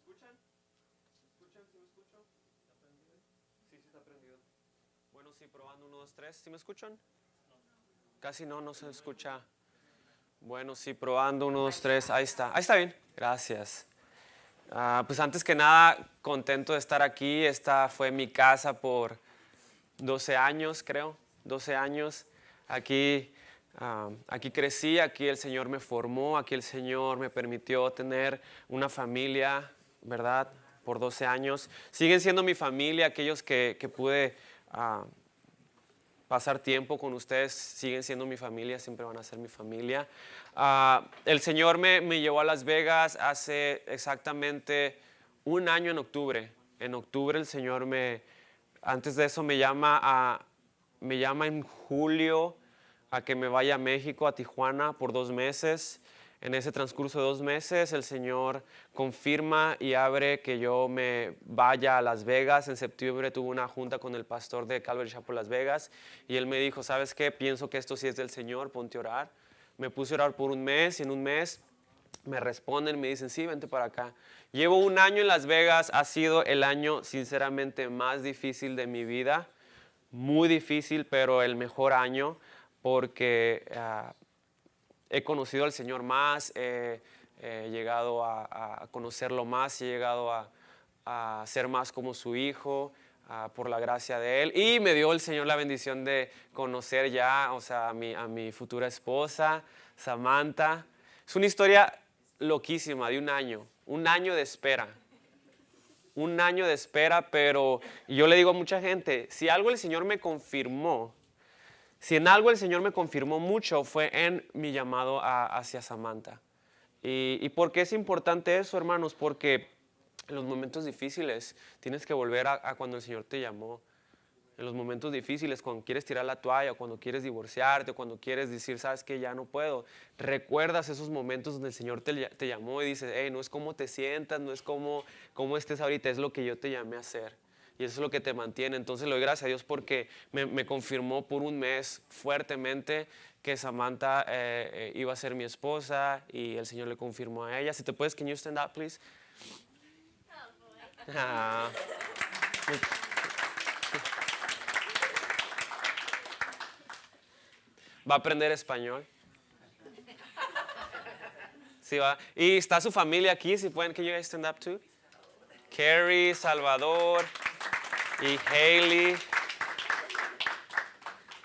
¿Sí me escuchan? Sí, está prendido. Bueno, sí, probando 1, 2, 3. ¿Sí me escuchan? Casi no se escucha. Bueno, sí, probando 1, 2, 3. Ahí está bien. Gracias. Pues antes que nada, contento de estar aquí. Esta fue mi casa por 12 años, creo. 12 años. Aquí crecí, aquí el Señor me formó, aquí el Señor me permitió tener una familia, ¿verdad? Por 12 años. Siguen siendo mi familia, aquellos que pude pasar tiempo con ustedes, siguen siendo mi familia, siempre van a ser mi familia. El Señor me llevó a Las Vegas hace exactamente un año en octubre. En octubre el Señor antes de eso me llama en julio a que me vaya a México, a Tijuana, por 2 meses. En ese transcurso de 2 meses, el Señor confirma y abre que yo me vaya a Las Vegas. En septiembre tuve una junta con el pastor de Calvary Chapel Las Vegas y él me dijo, ¿sabes qué? Pienso que esto sí es del Señor, ponte a orar. Me puse a orar por un mes y en un mes me responden, me dicen, sí, vente para acá. Llevo un año en Las Vegas, ha sido el año sinceramente más difícil de mi vida. Muy difícil, pero el mejor año porque he conocido al Señor más, he llegado a conocerlo más, he llegado a ser más como su hijo, por la gracia de Él. Y me dio el Señor la bendición de conocer ya, o sea, a mi futura esposa, Samantha. Es una historia loquísima de un año de espera. Un año de espera, pero yo le digo a mucha gente, si algo el Señor me confirmó, si en algo el Señor me confirmó mucho fue en mi llamado hacia Samantha. ¿Y por qué es importante eso, hermanos? Porque en los momentos difíciles tienes que volver a cuando el Señor te llamó. En los momentos difíciles, cuando quieres tirar la toalla, cuando quieres divorciarte, cuando quieres decir, sabes que ya no puedo, recuerdas esos momentos donde el Señor te llamó y dices, hey, no es cómo te sientas, no es cómo estés ahorita, es lo que yo te llamé a hacer. Y eso es lo que te mantiene. Entonces le doy gracias a Dios porque me confirmó por un mes fuertemente que Samantha iba a ser mi esposa y el Señor le confirmó a ella. Si te puedes, can you stand up, please? Ah. Va a aprender español. Sí, va. Y está su familia aquí, si pueden, can you guys stand up too? Carrie, Salvador y Hailey.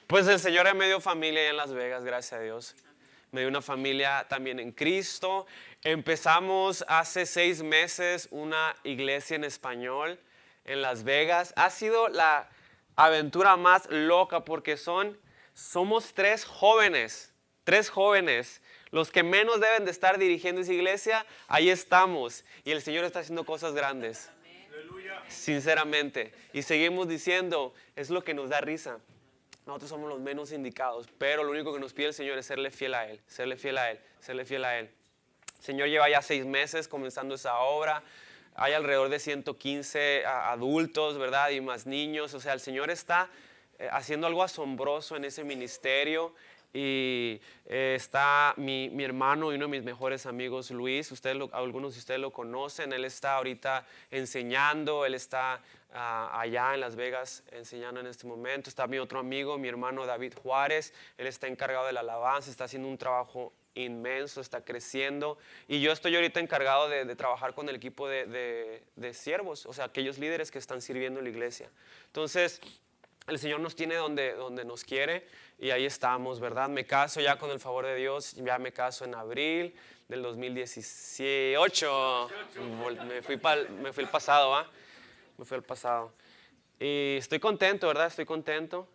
Pues el Señor me dio familia allá en Las Vegas, gracias a Dios. Me dio una familia también en Cristo. Empezamos hace 6 meses una iglesia en español en Las Vegas. Ha sido la aventura más loca porque somos 3 jóvenes, los que menos deben de estar dirigiendo esa iglesia, ahí estamos. Y el Señor está haciendo cosas grandes. Aleluya. Sinceramente. Y seguimos diciendo, es lo que nos da risa. Nosotros somos los menos indicados, pero lo único que nos pide el Señor es serle fiel a Él, serle fiel a Él, serle fiel a Él. El Señor lleva ya 6 meses comenzando esa obra. Hay alrededor de 115 adultos, ¿verdad? Y más niños. O sea, el Señor está haciendo algo asombroso en ese ministerio. Y está mi hermano y uno de mis mejores amigos, Luis. Algunos de ustedes lo conocen. Él está ahorita enseñando. Él está allá en Las Vegas enseñando en este momento. Está mi otro amigo, mi hermano David Juárez. Él está encargado de la alabanza. Está haciendo un trabajo inmenso, está creciendo. Y yo estoy ahorita encargado de trabajar con el equipo de siervos, o sea, aquellos líderes que están sirviendo en la iglesia. Entonces, el Señor nos tiene donde nos quiere y ahí estamos, ¿verdad? Me caso ya con el favor de Dios, ya me caso en abril del 2018. Me fui el pasado, ¿va? Me fui al pasado. Y estoy contento, ¿verdad? Estoy contento.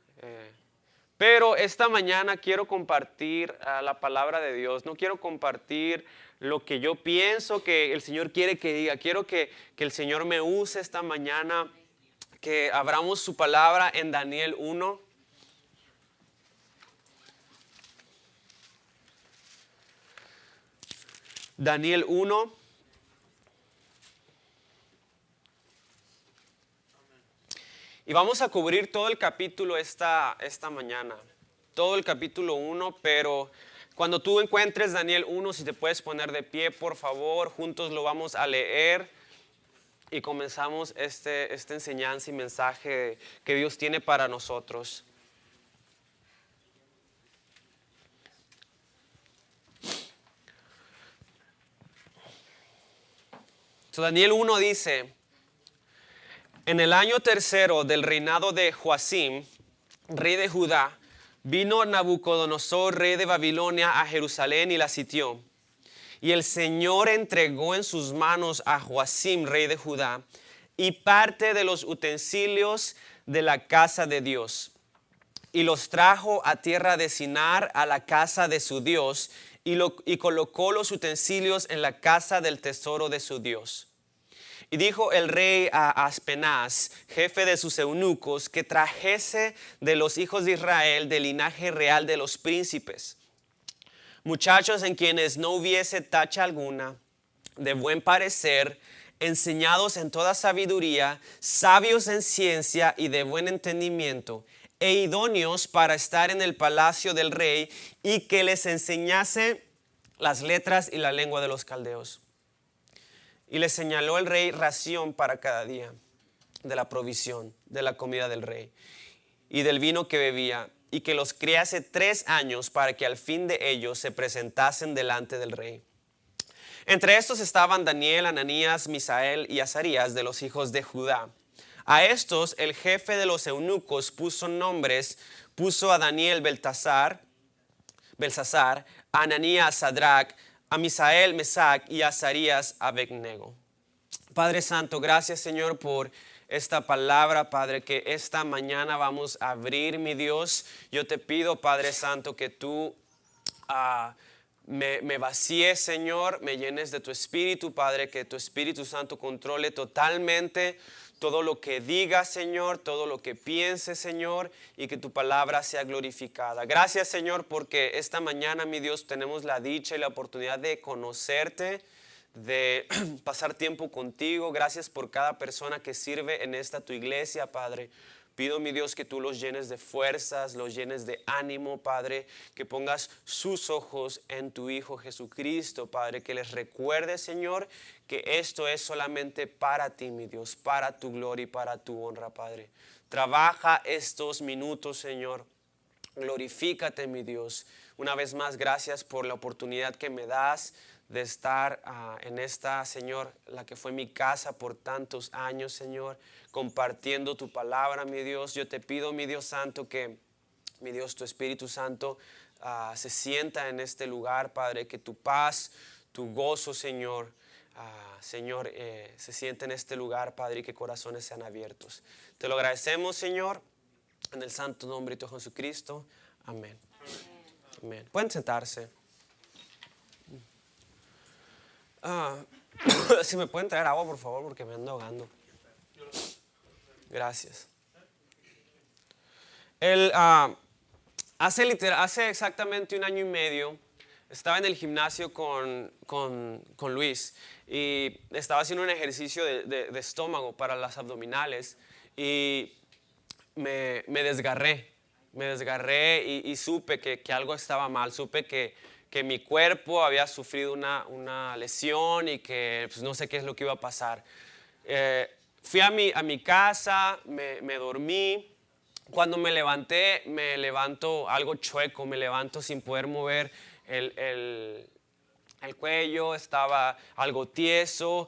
Pero esta mañana quiero compartir la palabra de Dios. No quiero compartir lo que yo pienso que el Señor quiere que diga. Quiero que el Señor me use esta mañana, que abramos su palabra en Daniel 1. Daniel 1. Y vamos a cubrir todo el capítulo esta mañana. Todo el capítulo 1, pero cuando tú encuentres Daniel 1, si te puedes poner de pie, por favor, juntos lo vamos a leer. y comenzamos esta enseñanza y mensaje que Dios tiene para nosotros. So, Daniel 1 dice: en el año tercero del reinado de Joacim, rey de Judá, vino Nabucodonosor, rey de Babilonia, a Jerusalén y la sitió. Y el Señor entregó en sus manos a Joacim, rey de Judá, y parte de los utensilios de la casa de Dios. Y los trajo a tierra de Sinar, a la casa de su Dios, y colocó los utensilios en la casa del tesoro de su Dios. Y dijo el rey a Aspenaz, jefe de sus eunucos, que trajese de los hijos de Israel del linaje real de los príncipes, muchachos en quienes no hubiese tacha alguna, de buen parecer, enseñados en toda sabiduría, sabios en ciencia y de buen entendimiento, e idóneos para estar en el palacio del rey, y que les enseñase las letras y la lengua de los caldeos. Y le señaló el rey ración para cada día de la provisión de la comida del rey y del vino que bebía, y que los criase 3 años para que al fin de ellos se presentasen delante del rey. Entre estos estaban Daniel, Ananías, Misael y Azarías de los hijos de Judá. A estos el jefe de los eunucos puso a Daniel Belsasar, a Ananías Sadrach, a Misael Mesac y a Azarías Abednego. Padre Santo, gracias Señor por esta palabra, Padre, que esta mañana vamos a abrir, mi Dios. Yo te pido, Padre Santo, que tú me vacíes, Señor, me llenes de tu Espíritu, Padre, que tu Espíritu Santo controle totalmente todo lo que diga, Señor, todo lo que piense, Señor, y que tu palabra sea glorificada. Gracias, Señor, porque esta mañana, mi Dios, tenemos la dicha y la oportunidad de conocerte, de pasar tiempo contigo. Gracias por cada persona que sirve en esta tu iglesia, Padre. Pido, mi Dios, que tú los llenes de fuerzas, los llenes de ánimo, Padre, que pongas sus ojos en tu Hijo Jesucristo, Padre, que les recuerde, Señor, que esto es solamente para ti, mi Dios, para tu gloria y para tu honra, Padre. Trabaja estos minutos, Señor. Glorifícate, mi Dios. Una vez más, gracias por la oportunidad que me das de estar en esta, Señor, la que fue mi casa por tantos años, Señor, compartiendo tu palabra, mi Dios. Yo te pido, mi Dios Santo, que, mi Dios, tu Espíritu Santo se sienta en este lugar, Padre, que tu paz, tu gozo, Señor, Señor, se sienta en este lugar, Padre, y que corazones sean abiertos. Te lo agradecemos, Señor, en el santo nombre de tu Jesucristo. Amén. Amén. Pueden sentarse. Si me pueden traer agua, por favor, porque me ando ahogando. Gracias. Hace exactamente 1 año y medio estaba en el gimnasio con Luis y estaba haciendo un ejercicio de estómago para las abdominales y me desgarré y supe que algo estaba mal. Supe que mi cuerpo había sufrido una lesión y que pues, no sé qué es lo que iba a pasar. Fui a mi casa, me dormí. Cuando me levanté, me levanto algo chueco, me levanto sin poder mover el cuello, estaba algo tieso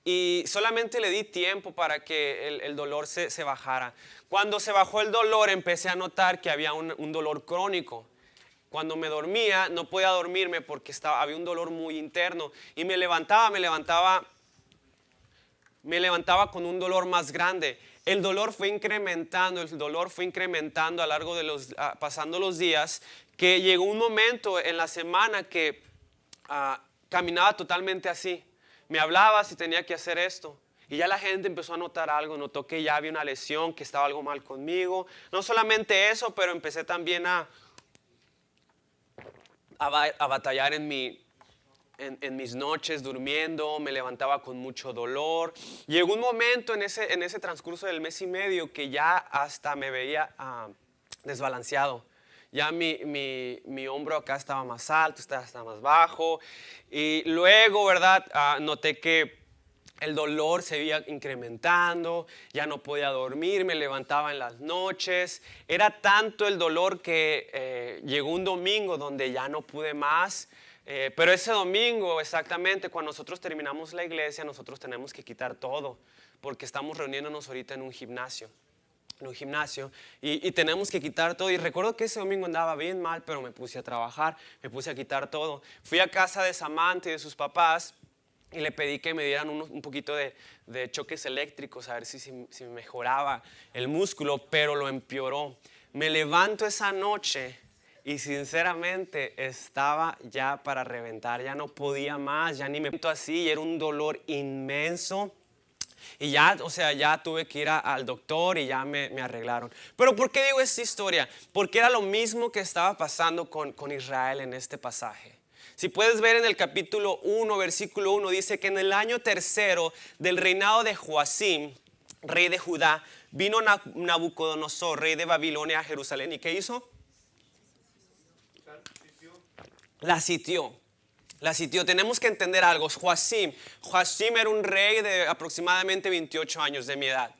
y solamente le di tiempo para que el dolor se bajara. Cuando se bajó el dolor, empecé a notar que había un dolor crónico. Cuando me dormía, no podía dormirme porque había un dolor muy interno y me levantaba con un dolor más grande. El dolor fue incrementando a lo largo de pasando los días, que llegó un momento en la semana que caminaba totalmente así. Me hablaba si tenía que hacer esto. Y ya la gente empezó a notar algo, notó que ya había una lesión, que estaba algo mal conmigo. No solamente eso, pero empecé también a batallar en mis noches durmiendo, me levantaba con mucho dolor. Llegó un momento en ese transcurso del mes y medio que ya hasta me veía desbalanceado. Ya mi hombro acá estaba más alto, estaba más bajo. Y luego, ¿verdad? Noté que el dolor se iba incrementando, ya no podía dormir, me levantaba en las noches. Era tanto el dolor que llegó un domingo donde ya no pude más. Pero ese domingo, exactamente, cuando nosotros terminamos la iglesia, nosotros tenemos que quitar todo, porque estamos reuniéndonos ahorita en un gimnasio. Y tenemos que quitar todo. Y recuerdo que ese domingo andaba bien mal, pero me puse a trabajar, me puse a quitar todo. Fui a casa de Samantha y de sus papás y le pedí que me dieran un poquito de choques eléctricos, a ver si mejoraba el músculo, pero lo empeoró. Me levanto esa noche y sinceramente estaba ya para reventar, ya no podía más, ya ni me siento así, y era un dolor inmenso. Y ya, o sea, ya tuve que ir al doctor y ya me arreglaron. Pero ¿por qué digo esta historia? Porque era lo mismo que estaba pasando con Israel en este pasaje. Si puedes ver en el capítulo 1, versículo 1, dice que en el año tercero del reinado de Joacim, rey de Judá, vino Nabucodonosor, rey de Babilonia, a Jerusalén. ¿Y qué hizo? La sitió. Tenemos que entender algo. Joacim era un rey de aproximadamente 28 años de mi edad.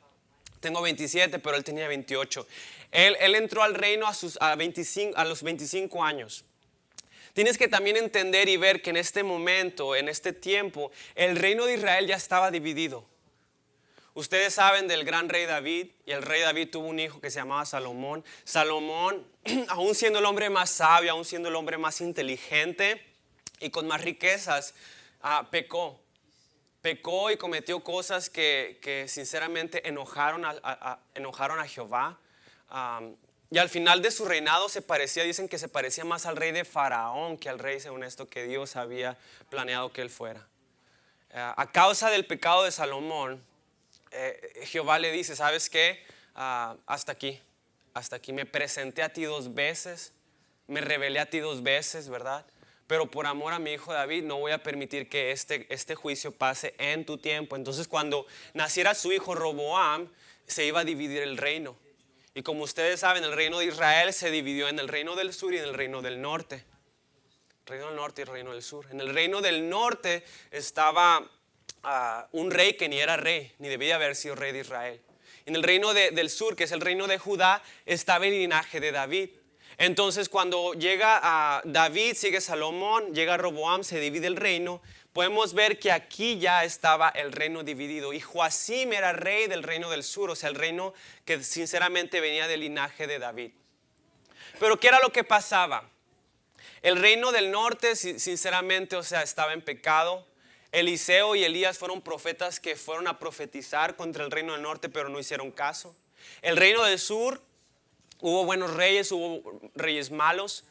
Tengo 27, pero él tenía 28. Él entró al reino a los 25 años. Tienes que también entender y ver que en este momento, en este tiempo, el reino de Israel ya estaba dividido. Ustedes saben del gran rey David, y el rey David tuvo un hijo que se llamaba Salomón. Salomón, aún siendo el hombre más sabio, aún siendo el hombre más inteligente y con más riquezas, pecó y cometió cosas que sinceramente enojaron a Jehová. Y al final de su reinado dicen que se parecía más al rey de Faraón que al rey, según esto, que Dios había planeado que él fuera. A causa del pecado de Salomón, Jehová le dice, ¿sabes qué? Hasta aquí. Me presenté a ti 2 veces, me rebelé a ti 2 veces, ¿verdad? Pero por amor a mi hijo David no voy a permitir que este juicio pase en tu tiempo. Entonces cuando naciera su hijo Roboam, se iba a dividir el reino. Y como ustedes saben, el reino de Israel se dividió en el reino del sur y en el reino del norte. El reino del norte y el reino del sur. En el reino del norte estaba un rey que ni era rey, ni debía haber sido rey de Israel. En el reino del sur, que es el reino de Judá, estaba el linaje de David. Entonces cuando llega David, sigue Salomón, llega Roboam, se divide el reino. Podemos ver que aquí ya estaba el reino dividido. Y Joacim era rey del reino del sur, o sea, el reino que sinceramente venía del linaje de David. Pero ¿qué era lo que pasaba? El reino del norte, sinceramente, o sea, estaba en pecado. Eliseo y Elías fueron profetas que fueron a profetizar contra el reino del norte, pero no hicieron caso. El reino del sur, hubo buenos reyes, hubo reyes malos,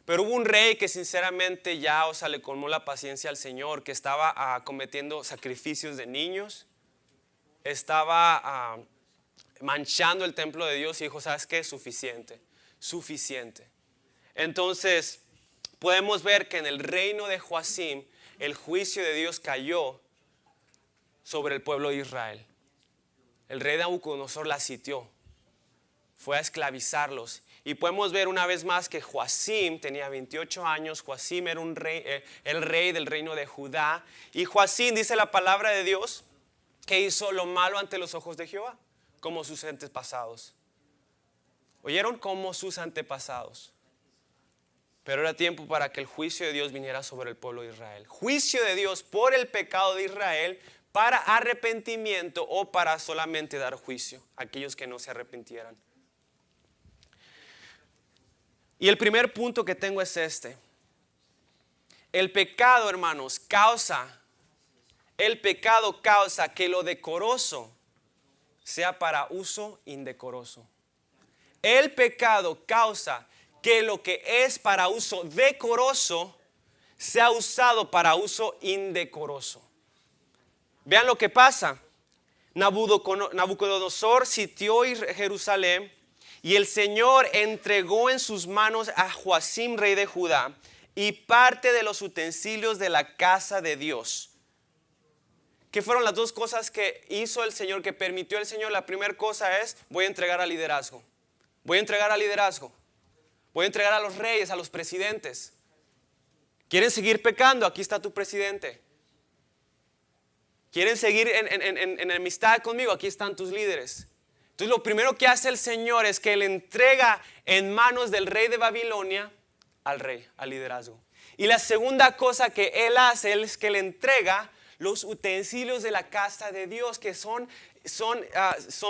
pero hubo un rey que sinceramente ya, o sea, le colmó la paciencia al Señor, que estaba cometiendo sacrificios de niños, estaba manchando el templo de Dios y dijo, ¿sabes qué? Suficiente. Entonces, podemos ver que en el reino de Joacim, el juicio de Dios cayó sobre el pueblo de Israel. El rey Nabucodonosor la sitió, fue a esclavizarlos. Y podemos ver una vez más que Joacim tenía 28 años. Joacim era el rey del reino de Judá. Y Joacim, dice la palabra de Dios, que hizo lo malo ante los ojos de Jehová, como sus antepasados. ¿Oyeron? Como sus antepasados. Pero era tiempo para que el juicio de Dios viniera sobre el pueblo de Israel. Juicio de Dios por el pecado de Israel, para arrepentimiento o para solamente dar juicio a aquellos que no se arrepintieran. Y el primer punto que tengo es este. El pecado, hermanos, causa que lo decoroso sea para uso indecoroso. El pecado causa que lo que es para uso decoroso sea usado para uso indecoroso. Vean lo que pasa. Nabucodonosor sitió Jerusalén y el Señor entregó en sus manos a Joacim, rey de Judá, y parte de los utensilios de la casa de Dios. ¿Qué fueron las dos cosas que hizo el Señor, que permitió el Señor? La primera cosa es, voy a entregar al liderazgo. Voy a entregar a los reyes, a los presidentes. ¿Quieren seguir pecando? Aquí está tu presidente. ¿Quieren seguir en amistad conmigo? Aquí están tus líderes. Entonces lo primero que hace el Señor es que le entrega en manos del rey de Babilonia al rey, al liderazgo. Y la segunda cosa que él hace es que le entrega los utensilios de la casa de Dios, que son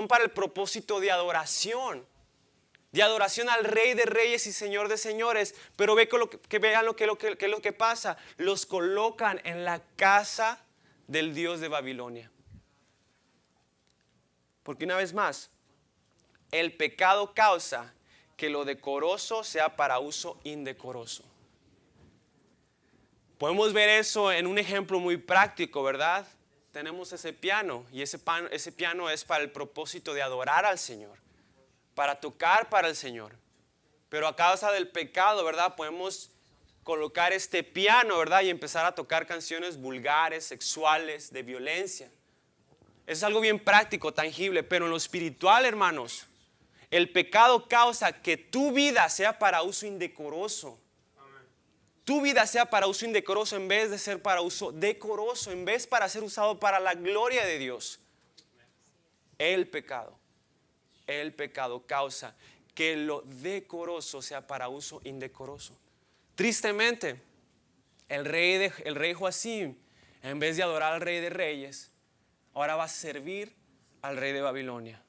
para el propósito de adoración al Rey de Reyes y Señor de Señores. Pero vean lo que pasa. Los colocan en la casa del Dios de Babilonia. Porque una vez más, el pecado causa que lo decoroso sea para uso indecoroso. Podemos ver eso en un ejemplo muy práctico, ¿verdad? Tenemos ese piano y ese piano es para el propósito de adorar al Señor, para tocar para el Señor. Pero a causa del pecado, ¿verdad? Podemos colocar este piano, ¿verdad? Y empezar a tocar canciones vulgares, sexuales, de violencia. Es algo bien práctico, tangible, pero en lo espiritual, hermanos, el pecado causa que tu vida sea para uso indecoroso. Tu vida sea para uso indecoroso en vez de ser para uso decoroso, en vez para ser usado para la gloria de Dios. El pecado causa que lo decoroso sea para uso indecoroso. Tristemente, el rey Joacim, en vez de adorar al Rey de Reyes, ahora va a servir al rey de Babilonia.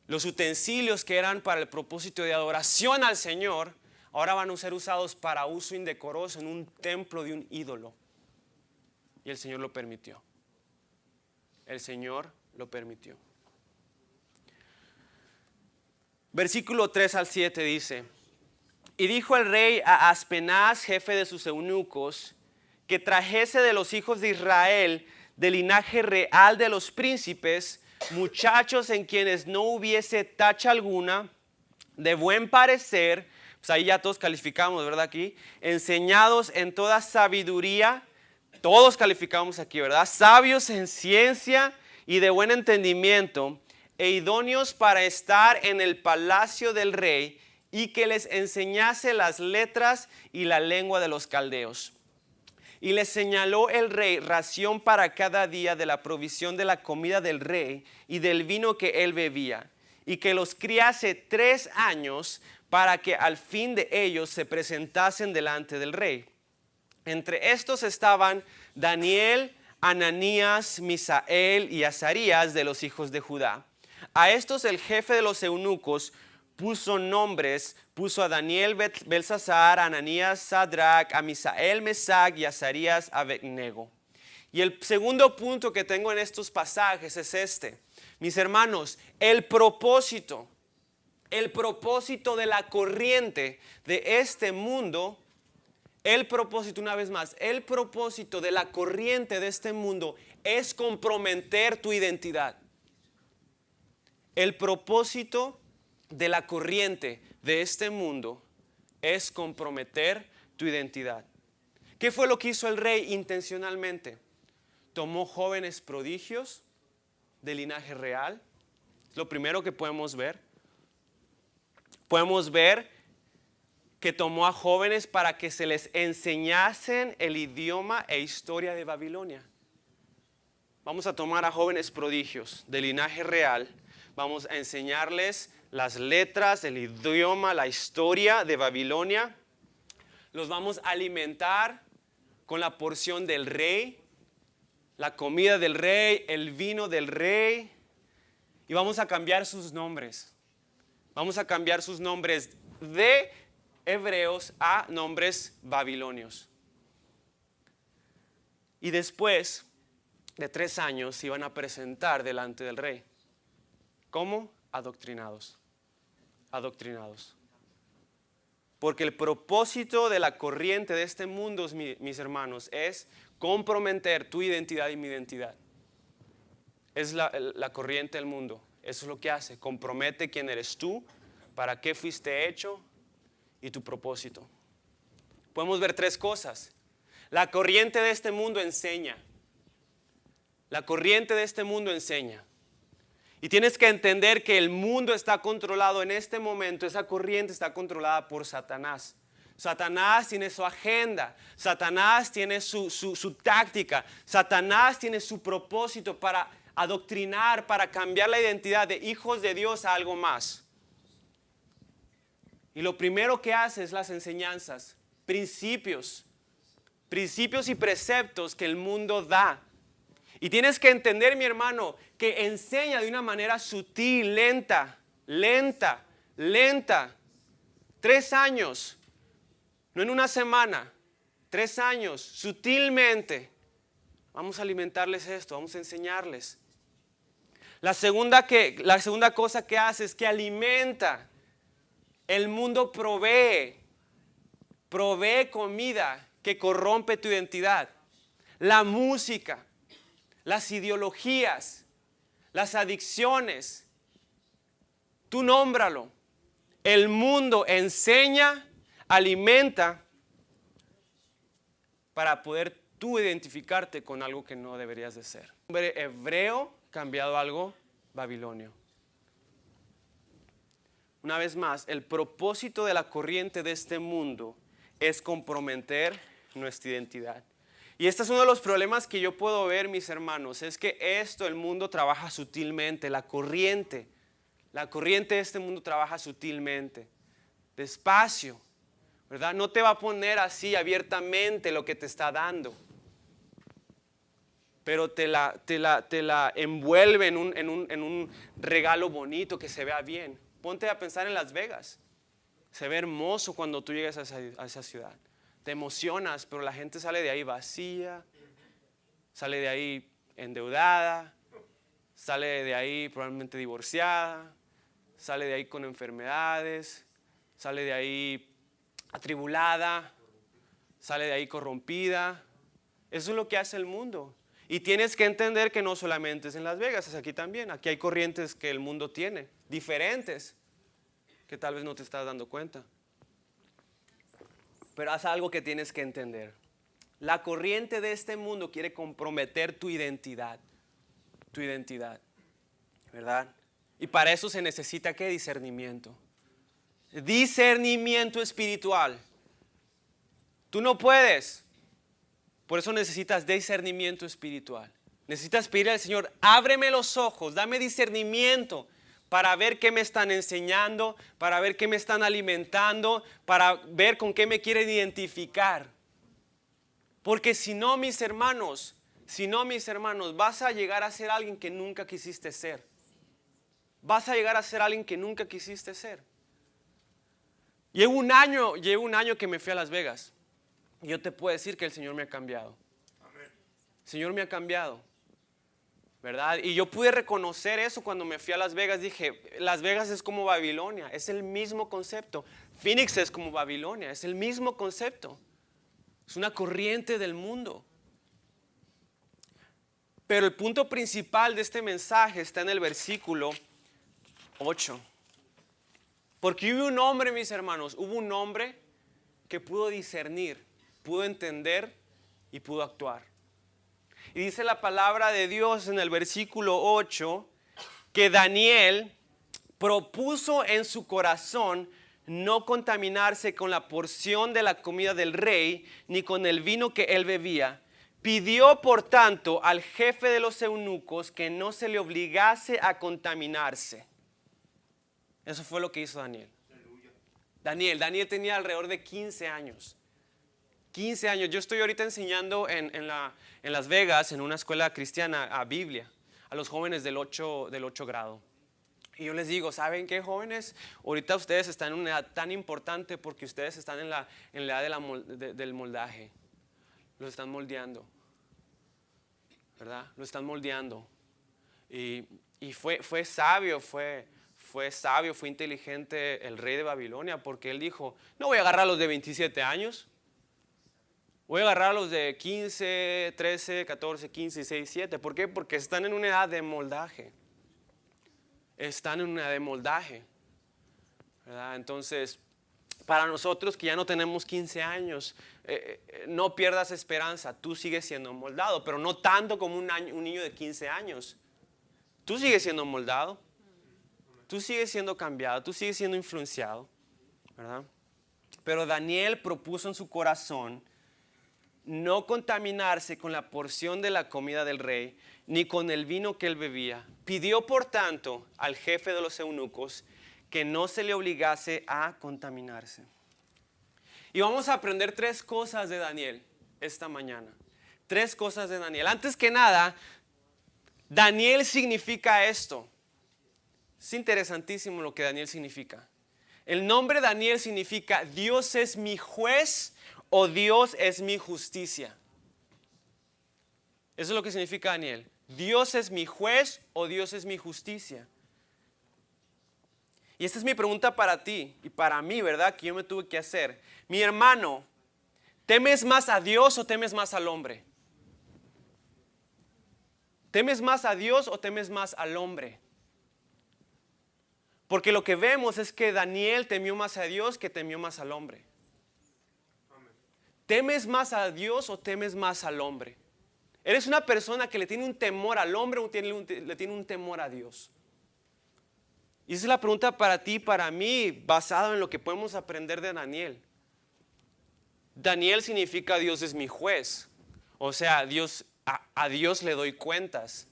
Los utensilios que eran para el propósito de adoración al Señor, ahora van a ser usados para uso indecoroso en un templo de un ídolo. Y el Señor lo permitió. El Señor lo permitió. Versículo 3 al 7 dice: y dijo el rey a Aspenaz, jefe de sus eunucos, que trajese de los hijos de Israel, del linaje real de los príncipes, muchachos en quienes no hubiese tacha alguna, de buen parecer, pues ahí ya todos calificamos, ¿verdad? Aquí, enseñados en toda sabiduría, todos calificamos aquí, ¿verdad? Sabios en ciencia y de buen entendimiento, e idóneos para estar en el palacio del rey, y que les enseñase las letras y la lengua de los caldeos. Y les señaló el rey ración para cada día de la provisión de la comida del rey y del vino que él bebía, y que los criase 3 años para que al fin de ellos se presentasen delante del rey. Entre estos estaban Daniel, Ananías, Misael y Azarías de los hijos de Judá. A estos el jefe de los eunucos puso nombres, puso a Daniel Belsasar, a Ananías Sadrach, a Misael Mesac y a Azarías Abednego. Y el segundo punto que tengo en estos pasajes es este. Mis hermanos, el propósito de la corriente de este mundo, el propósito de la corriente de este mundo es comprometer tu identidad. El propósito de la corriente de este mundo es comprometer tu identidad. ¿Qué fue lo que hizo el rey intencionalmente? Tomó jóvenes prodigios de linaje real. Lo primero que podemos ver. Podemos ver que tomó a jóvenes para que se les enseñasen el idioma e historia de Babilonia. Vamos a tomar a jóvenes prodigios de linaje real. Vamos a enseñarles las letras, el idioma, la historia de Babilonia. Los vamos a alimentar con la porción del rey, la comida del rey, el vino del rey. Y vamos a cambiar sus nombres. Vamos a cambiar sus nombres de hebreos a nombres babilonios. Y después de 3 años se iban a presentar delante del rey. ¿Cómo? Adoctrinados. Porque el propósito de la corriente de este mundo, mis hermanos, es comprometer tu identidad y mi identidad. Es la corriente del mundo. Eso es lo que hace. Compromete quién eres tú, para qué fuiste hecho y tu propósito. Podemos ver 3 cosas. La corriente de este mundo enseña. La corriente de este mundo enseña. Y tienes que entender que el mundo está controlado en este momento, esa corriente está controlada por Satanás. Satanás tiene su agenda. Satanás tiene su táctica. Satanás tiene su propósito para adoctrinar, para cambiar la identidad de hijos de Dios a algo más. Y lo primero que hace es las enseñanzas, principios y preceptos que el mundo da. Y tienes que entender, mi hermano, que enseña de una manera sutil, lenta. 3 años, no en una semana, 3 años, sutilmente. Vamos a alimentarles esto, vamos a enseñarles. La segunda cosa que hace es que alimenta. El mundo provee comida que corrompe tu identidad. La música, las ideologías, las adicciones. Tú nómbralo. El mundo enseña, alimenta para poder tú identificarte con algo que no deberías de ser. Un hombre hebreo cambiado a algo babilonio. Una vez más, el propósito de la corriente de este mundo es comprometer nuestra identidad. Y este es uno de los problemas que yo puedo ver, mis hermanos, es que el mundo trabaja sutilmente, la corriente de este mundo trabaja sutilmente, despacio, ¿verdad? No te va a poner así abiertamente lo que te está dando, pero te la envuelve en un regalo bonito que se vea bien. Ponte a pensar en Las Vegas. Se ve hermoso cuando tú llegas a esa ciudad. Te emocionas, pero la gente sale de ahí vacía, sale de ahí endeudada, sale de ahí probablemente divorciada, sale de ahí con enfermedades, sale de ahí atribulada, sale de ahí corrompida. Eso es lo que hace el mundo. Y tienes que entender que no solamente es en Las Vegas, es aquí también. Aquí hay corrientes que el mundo tiene, diferentes, que tal vez no te estás dando cuenta. Pero haz algo que tienes que entender. La corriente de este mundo quiere comprometer tu identidad, ¿verdad? Y para eso se necesita, ¿qué? Discernimiento. Discernimiento espiritual. Tú no puedes. Por eso necesitas discernimiento espiritual. Necesitas pedirle al Señor, ábreme los ojos, dame discernimiento para ver qué me están enseñando, para ver qué me están alimentando, para ver con qué me quieren identificar. Porque si no, mis hermanos, vas a llegar a ser alguien que nunca quisiste ser. Vas a llegar a ser alguien que nunca quisiste ser. Llevo un año que me fui a Las Vegas. Y yo te puedo decir que el Señor me ha cambiado. El Señor me ha cambiado, ¿verdad? Y yo pude reconocer eso cuando me fui a Las Vegas. Dije, Las Vegas es como Babilonia, es el mismo concepto. Phoenix es como Babilonia, es el mismo concepto. Es una corriente del mundo. Pero el punto principal de este mensaje está en el versículo 8. Porque hubo un hombre, mis hermanos, que pudo discernir, pudo entender y pudo actuar. Y dice la palabra de Dios en el versículo 8 que Daniel propuso en su corazón no contaminarse con la porción de la comida del rey ni con el vino que él bebía. Pidió por tanto al jefe de los eunucos que no se le obligase a contaminarse. Eso fue lo que hizo Daniel. Daniel tenía alrededor de 15 años. 15 años. Yo estoy ahorita enseñando en Las Vegas, en una escuela cristiana, a Biblia, a los jóvenes del 8 grado. Y yo les digo, ¿saben qué, jóvenes? Ahorita ustedes están en una edad tan importante porque ustedes están en la edad del moldaje. Los están moldeando, ¿verdad? Lo están moldeando. Y fue sabio, fue inteligente el rey de Babilonia, porque él dijo, no voy a agarrar a los de 27 años. Voy a agarrar a los de 15, 13, 14, 15, 16, 17. ¿Por qué? Porque están en una edad de moldaje. Están en una edad de moldaje, ¿verdad? Entonces, para nosotros que ya no tenemos 15 años, no pierdas esperanza. Tú sigues siendo moldado, pero no tanto como un niño de 15 años. Tú sigues siendo moldado. Tú sigues siendo cambiado. Tú sigues siendo influenciado, ¿verdad? Pero Daniel propuso en su corazón no contaminarse con la porción de la comida del rey, ni con el vino que él bebía. Pidió, por tanto, al jefe de los eunucos que no se le obligase a contaminarse. Y vamos a aprender 3 cosas de Daniel esta mañana. 3 cosas de Daniel. Antes que nada, Daniel significa esto. Es interesantísimo lo que Daniel significa. El nombre Daniel significa Dios es mi juez o Dios es mi justicia. Eso es lo que significa Daniel. Dios es mi juez o Dios es mi justicia. Y esta es mi pregunta para ti y para mí, ¿verdad? Que yo me tuve que hacer. Mi hermano, ¿temes más a Dios o temes más al hombre? ¿Temes más a Dios o temes más al hombre? Porque lo que vemos es que Daniel temió más a Dios que temió más al hombre. ¿Temes más a Dios o temes más al hombre? ¿Eres una persona que le tiene un temor al hombre o le tiene un temor a Dios? Y esa es la pregunta para ti y para mí, basado en lo que podemos aprender de Daniel. Daniel significa Dios es mi juez. O sea, a Dios le doy cuentas.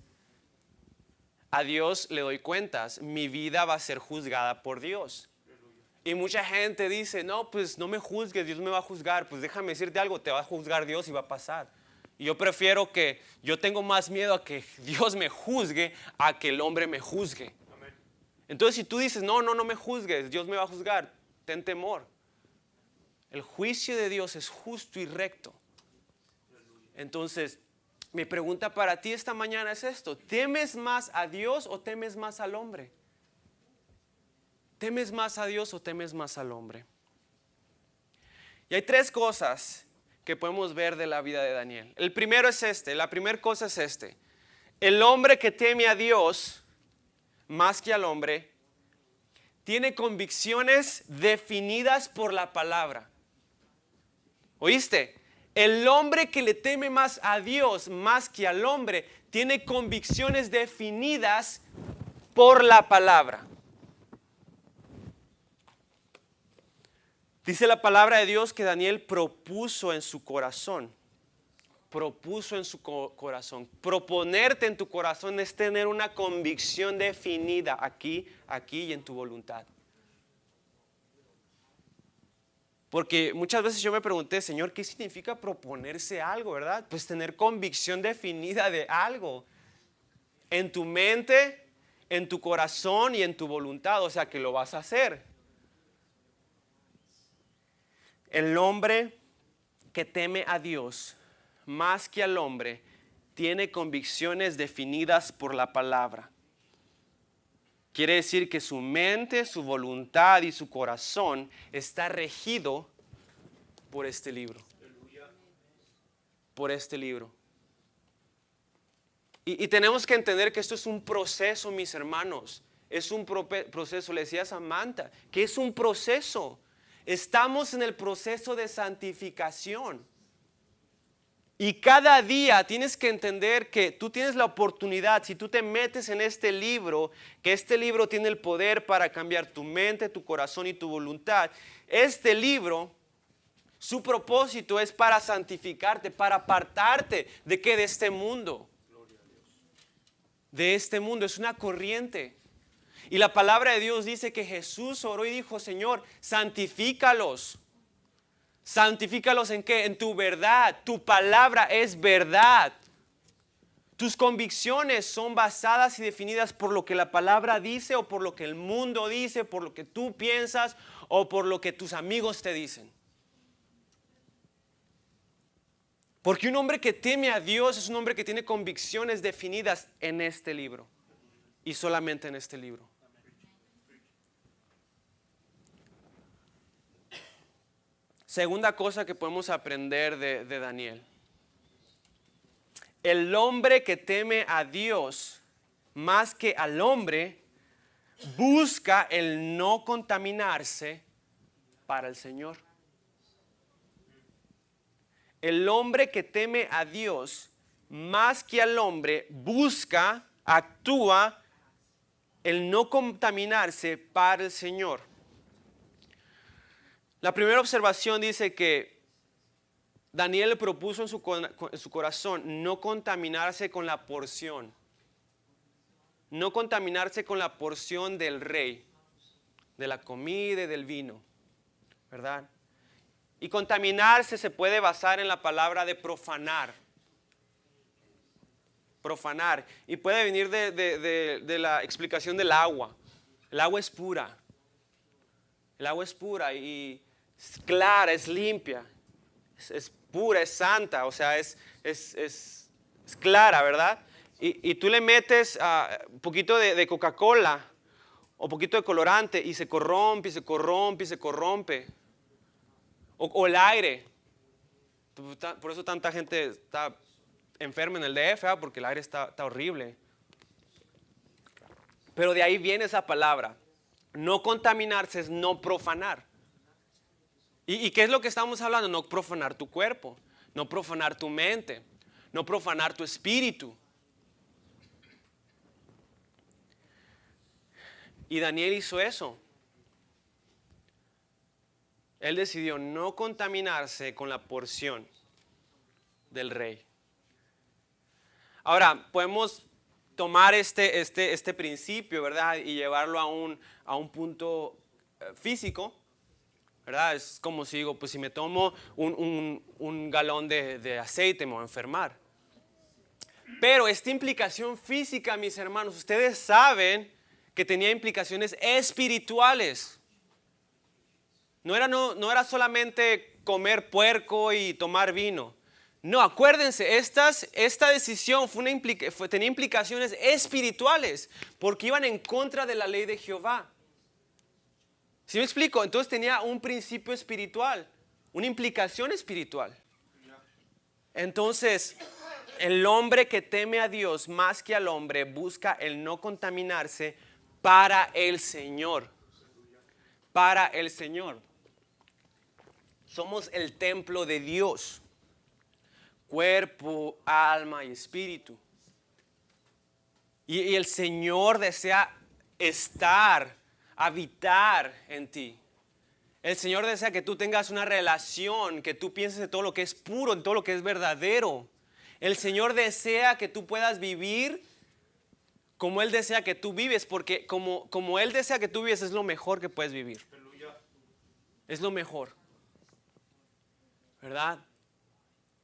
A Dios le doy cuentas. Mi vida va a ser juzgada por Dios. Y mucha gente dice, no, pues no me juzgues, Dios me va a juzgar. Pues déjame decirte algo, te va a juzgar Dios y va a pasar. Y yo tengo más miedo a que Dios me juzgue a que el hombre me juzgue. Amén. Entonces si tú dices, no me juzgues, Dios me va a juzgar, ten temor. El juicio de Dios es justo y recto. Entonces, mi pregunta para ti esta mañana es esto: ¿temes más a Dios o temes más al hombre? ¿Temes más a Dios o temes más al hombre? Y hay 3 cosas que podemos ver de la vida de Daniel. El primero es la primera cosa es el hombre que teme a Dios más que al hombre tiene convicciones definidas por la palabra. ¿Oíste? El hombre que le teme más a Dios más que al hombre tiene convicciones definidas por la palabra. Dice la palabra de Dios que Daniel propuso en su corazón. Propuso en su corazón. Proponerte en tu corazón es tener una convicción definida aquí y en tu voluntad. Porque muchas veces yo me pregunté, Señor, ¿qué significa proponerse algo, verdad? Pues tener convicción definida de algo. En tu mente, en tu corazón y en tu voluntad. O sea, que lo vas a hacer. El hombre que teme a Dios más que al hombre tiene convicciones definidas por la palabra. Quiere decir que su mente, su voluntad y su corazón está regido por este libro. Por este libro. Y tenemos que entender que esto es un proceso, mis hermanos. Es un proceso. Le decía a Samantha que es un proceso. Estamos en el proceso de santificación. Y cada día tienes que entender que tú tienes la oportunidad, si tú te metes en este libro, que este libro tiene el poder para cambiar tu mente, tu corazón y tu voluntad. Este libro, su propósito es para santificarte, para apartarte de ¿qué? De este mundo. De este mundo, es una corriente. Y la palabra de Dios dice que Jesús oró y dijo, Señor, santifícalos. ¿Santifícalos en qué? En tu verdad. Tu palabra es verdad. Tus convicciones son basadas y definidas por lo que la palabra dice o por lo que el mundo dice, por lo que tú piensas o por lo que tus amigos te dicen. Porque un hombre que teme a Dios es un hombre que tiene convicciones definidas en este libro y solamente en este libro. Segunda cosa que podemos aprender de Daniel. El hombre que teme a Dios más que al hombre busca el no contaminarse para el Señor. El hombre que teme a Dios más que al hombre busca, actúa el no contaminarse para el Señor. La primera observación dice que Daniel le propuso en su corazón no contaminarse con la porción. No contaminarse con la porción del rey, de la comida y del vino, ¿verdad? Y contaminarse se puede basar en la palabra de profanar. Profanar. Y puede venir de la explicación del agua. El agua es pura. El agua es pura y es clara, es limpia. Es pura, es santa, o sea, es clara, ¿verdad? Y tú le metes un poquito de Coca-Cola o un poquito de colorante y se corrompe, y se corrompe, y se corrompe. O el aire. Por eso tanta gente está enferma en el DF, porque el aire está horrible. Pero de ahí viene esa palabra. No contaminarse es no profanar. ¿Y qué es lo que estamos hablando? No profanar tu cuerpo, no profanar tu mente, no profanar tu espíritu. Y Daniel hizo eso. Él decidió no contaminarse con la porción del rey. Ahora, podemos tomar este principio, ¿verdad? Y llevarlo a un punto físico, ¿verdad? Es como si digo, pues si me tomo un galón de aceite me voy a enfermar. Pero esta implicación física, mis hermanos, ustedes saben que tenía implicaciones espirituales. No era solamente comer puerco y tomar vino. No, acuérdense, esta decisión tenía implicaciones espirituales porque iban en contra de la ley de Jehová. ¿Sí me explico? Entonces tenía un principio espiritual, una implicación espiritual. Entonces, el hombre que teme a Dios más que al hombre busca el no contaminarse para el Señor. Para el Señor. Somos el templo de Dios. Cuerpo, alma y espíritu. Y el Señor desea habitar en ti. El Señor desea que tú tengas una relación, que tú pienses en todo lo que es puro, en todo lo que es verdadero. El Señor desea que tú puedas vivir como Él desea que tú vives, porque como Él desea que tú vives es lo mejor que puedes vivir. Es lo mejor. ¿Verdad?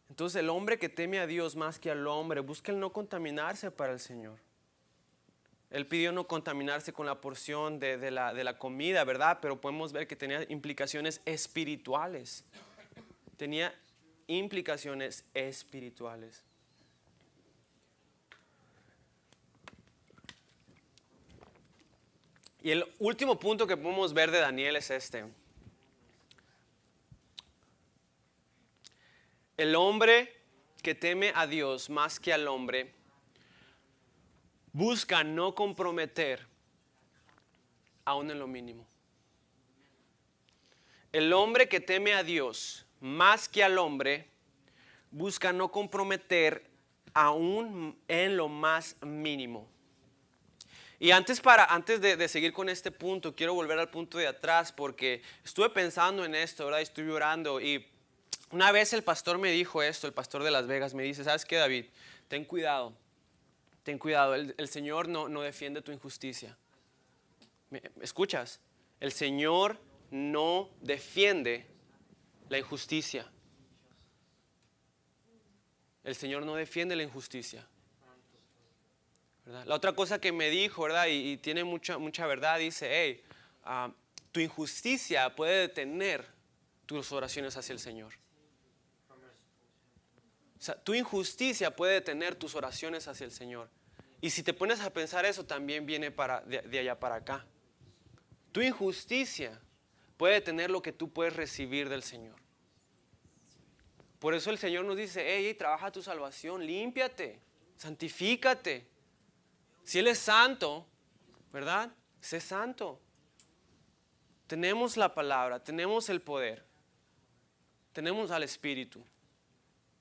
Entonces el hombre que teme a Dios más que al hombre busca el no contaminarse para el Señor. Él pidió no contaminarse con la porción de la comida, ¿verdad? Pero podemos ver que tenía implicaciones espirituales. Tenía implicaciones espirituales. Y el último punto que podemos ver de Daniel es este. El hombre que teme a Dios más que al hombre busca no comprometer aún en lo mínimo. El hombre que teme a Dios más que al hombre busca no comprometer aún en lo más mínimo. Y antes de seguir con este punto, quiero volver al punto de atrás porque estuve pensando en esto, ¿verdad? Estuve orando y una vez el pastor me dijo esto, el pastor de Las Vegas me dice, ¿sabes qué, David? Ten cuidado, el Señor no defiende tu injusticia. ¿Me escuchas? El Señor no defiende la injusticia. El Señor no defiende la injusticia. ¿Verdad? La otra cosa que me dijo, ¿verdad? Y tiene mucha verdad, dice, hey, tu injusticia puede detener tus oraciones hacia el Señor. O sea, tu injusticia puede detener tus oraciones hacia el Señor. Y si te pones a pensar eso, también viene de allá para acá. Tu injusticia puede detener lo que tú puedes recibir del Señor. Por eso el Señor nos dice, hey, trabaja tu salvación, límpiate, santifícate. Si Él es santo, ¿verdad? Sé santo. Tenemos la palabra, tenemos el poder, tenemos al Espíritu.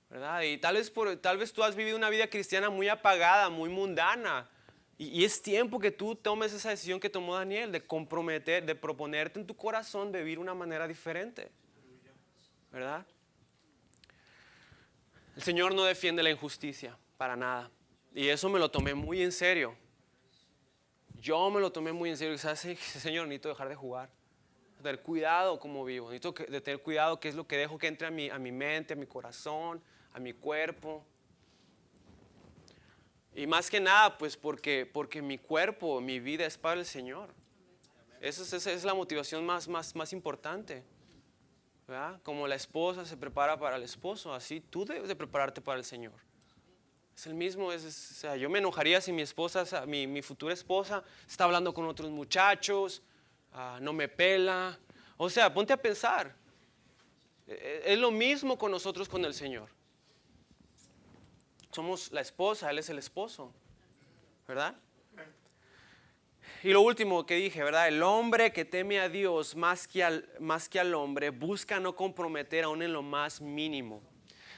¿Verdad? Y tal vez tú has vivido una vida cristiana muy apagada, muy mundana. Y es tiempo que tú tomes esa decisión que tomó Daniel de comprometer, de proponerte en tu corazón de vivir una manera diferente. ¿verdad? El Señor no defiende la injusticia para nada. Y eso me lo tomé muy en serio. Yo me lo tomé muy en serio. ¿Sabes? Señor, necesito dejar de jugar. Tener cuidado como vivo. Necesito de tener cuidado qué es lo que dejo que entre a mi mente, a mi corazón, a mi cuerpo. Y más que nada, pues porque mi cuerpo, mi vida es para el Señor. Esa es la motivación más importante. ¿Verdad? Como la esposa se prepara para el esposo, así tú debes de prepararte para el Señor. Es el mismo, o sea, yo me enojaría si mi esposa, mi futura esposa está hablando con otros muchachos, no me pela. O sea, ponte a pensar. Es lo mismo con nosotros con el Señor. Somos la esposa, Él es el esposo, ¿verdad? Y lo último que dije, ¿verdad? El hombre que teme a Dios más que al hombre busca no comprometer aún en lo más mínimo.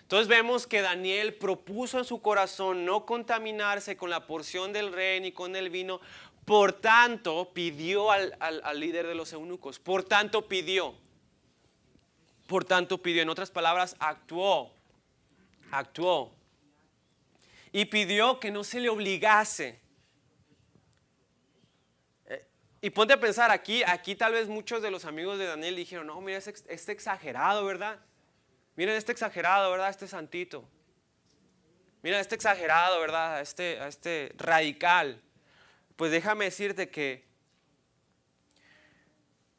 Entonces vemos que Daniel propuso en su corazón no contaminarse con la porción del rey ni con el vino. Por tanto, pidió al líder de los eunucos. Por tanto, pidió. En otras palabras, actuó. Y pidió que no se le obligase. Y ponte a pensar, aquí tal vez muchos de los amigos de Daniel dijeron, no, mira, este exagerado, ¿verdad? Miren este exagerado, ¿verdad? Este santito. Mira este exagerado, ¿verdad? Este radical. Pues déjame decirte que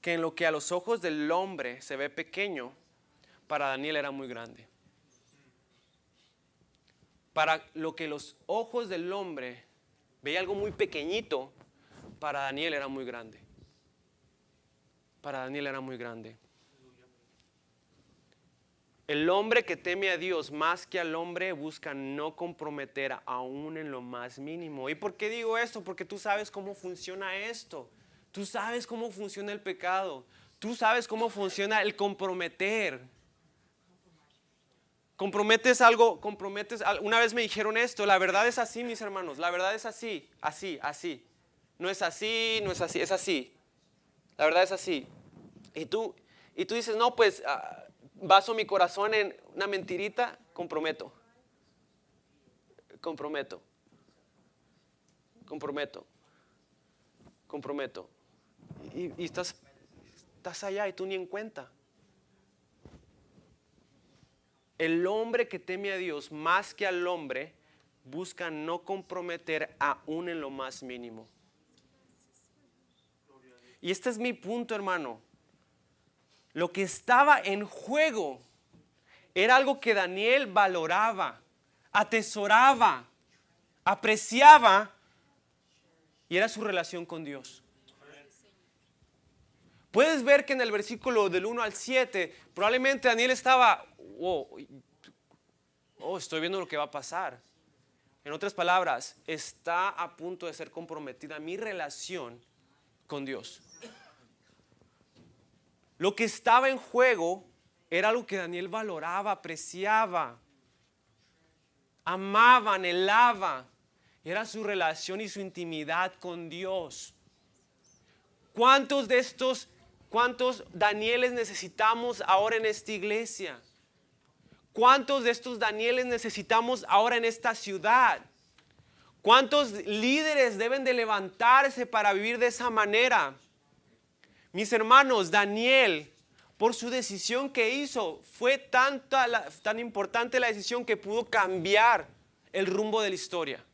en lo que a los ojos del hombre se ve pequeño, para Daniel era muy grande. Para lo que los ojos del hombre veía algo muy pequeñito, para Daniel era muy grande. Para Daniel era muy grande. El hombre que teme a Dios más que al hombre busca no comprometer aún en lo más mínimo. ¿Y por qué digo esto? Porque tú sabes cómo funciona esto. Tú sabes cómo funciona el pecado. Tú sabes cómo funciona el comprometer. Comprometes algo. Una vez me dijeron esto, la verdad es así, mis hermanos. La verdad es así. No es así, es así. La verdad es así. Y tú dices, no, pues baso mi corazón en una mentirita, comprometo. Y estás allá y tú ni en cuenta. El hombre que teme a Dios más que al hombre busca no comprometer aún en lo más mínimo. Y este es mi punto, hermano. Lo que estaba en juego era algo que Daniel valoraba, atesoraba, apreciaba, y era su relación con Dios. Puedes ver que en el versículo del 1 al 7, probablemente Daniel estaba, estoy viendo lo que va a pasar. En otras palabras, está a punto de ser comprometida mi relación con Dios. Lo que estaba en juego era algo que Daniel valoraba, apreciaba, amaba, anhelaba. Era su relación y su intimidad con Dios. ¿Cuántos Danieles necesitamos ahora en esta iglesia? ¿Cuántos de estos Danieles necesitamos ahora en esta ciudad? ¿Cuántos líderes deben de levantarse para vivir de esa manera? Mis hermanos, Daniel, por su decisión que hizo, fue tan importante la decisión que pudo cambiar el rumbo de la historia.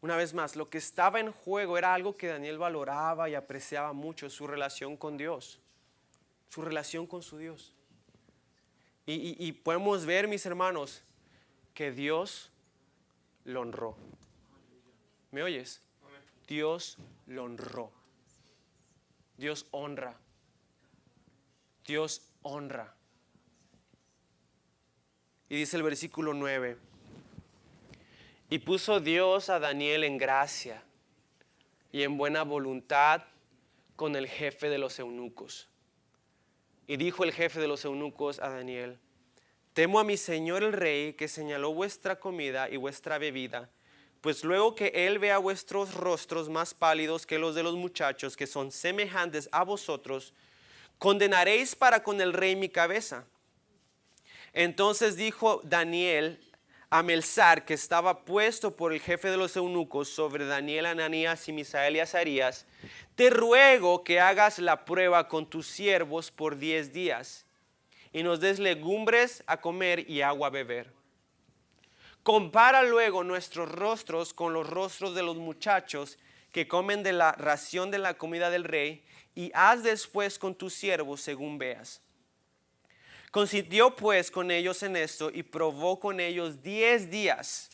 Una vez más, lo que estaba en juego era algo que Daniel valoraba y apreciaba mucho, su relación con Dios, su relación con su Dios. Y podemos ver, mis hermanos, que Dios lo honró. ¿Me oyes? Dios lo honró. Dios honra. Dios honra. Y dice el versículo 9. Y puso Dios a Daniel en gracia y en buena voluntad con el jefe de los eunucos. Y dijo el jefe de los eunucos a Daniel: temo a mi señor el rey, que señaló vuestra comida y vuestra bebida, Pues luego que él vea vuestros rostros más pálidos que los de los muchachos, que son semejantes a vosotros, condenaréis para con el rey mi cabeza. Entonces dijo Daniel a Melzar, que estaba puesto por el jefe de los eunucos sobre Daniel, Ananías y Misael y Azarías: te ruego que hagas la prueba con tus siervos por 10 días y nos des legumbres a comer y agua a beber. Compara luego nuestros rostros con los rostros de los muchachos que comen de la ración de la comida del rey, y haz después con tus siervos según veas. Consintió pues con ellos en esto y probó con ellos 10 días.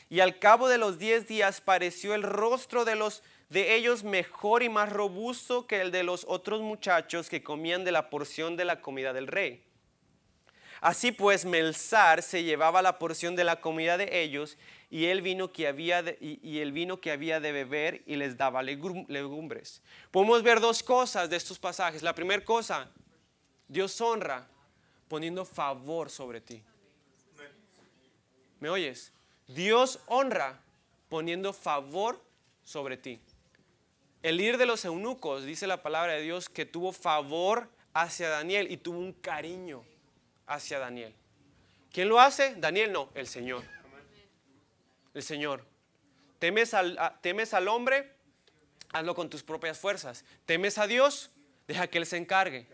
Y al cabo de los 10 días pareció el rostro de ellos mejor y más robusto que el de los otros muchachos que comían de la porción de la comida del rey. Así pues, Melzar se llevaba la porción de la comida de ellos y el vino que había de beber, y les daba legumbres. Podemos ver dos cosas de estos pasajes. La primera cosa, Dios honra poniendo favor sobre ti. ¿Me oyes? Dios honra poniendo favor sobre ti. El líder de los eunucos, dice la palabra de Dios, que tuvo favor hacia Daniel y tuvo un cariño hacia Daniel. ¿Quién lo hace? Daniel no, el Señor. El Señor. ¿Temes al hombre? Hazlo con tus propias fuerzas. ¿Temes a Dios? Deja que Él se encargue.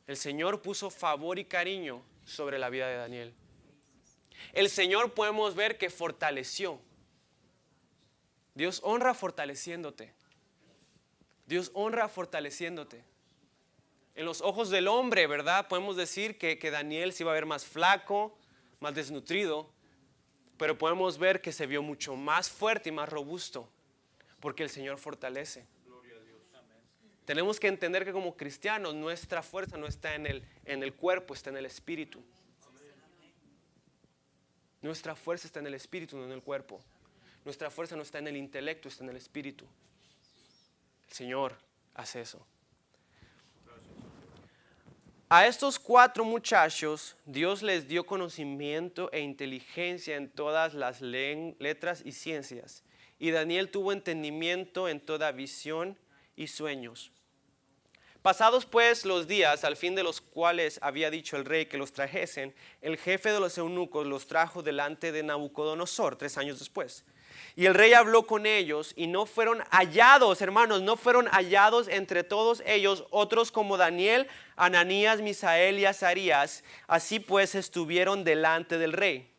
El Señor puso favor y cariño sobre la vida de Daniel. El Señor podemos ver que fortaleció. Dios honra fortaleciéndote. Dios honra fortaleciéndote. En los ojos del hombre, ¿verdad? Podemos decir que Daniel se iba a ver más flaco, más desnutrido, pero podemos ver que se vio mucho más fuerte y más robusto, porque el Señor fortalece. Gloria a Dios. Tenemos que entender que como cristianos nuestra fuerza no está en el cuerpo, está en el espíritu. Nuestra fuerza está en el espíritu, no en el cuerpo. Nuestra fuerza no está en el intelecto, está en el espíritu. El Señor hace eso. A estos 4 muchachos Dios les dio conocimiento e inteligencia en todas las letras y ciencias. Y Daniel tuvo entendimiento en toda visión y sueños. Pasados pues los días, al fin de los cuales había dicho el rey que los trajesen, el jefe de los eunucos los trajo delante de Nabucodonosor 3 años después. Y el rey habló con ellos, y no fueron hallados, hermanos, no fueron hallados entre todos ellos otros como Daniel, Ananías, Misael y Azarías. Así pues estuvieron delante del rey.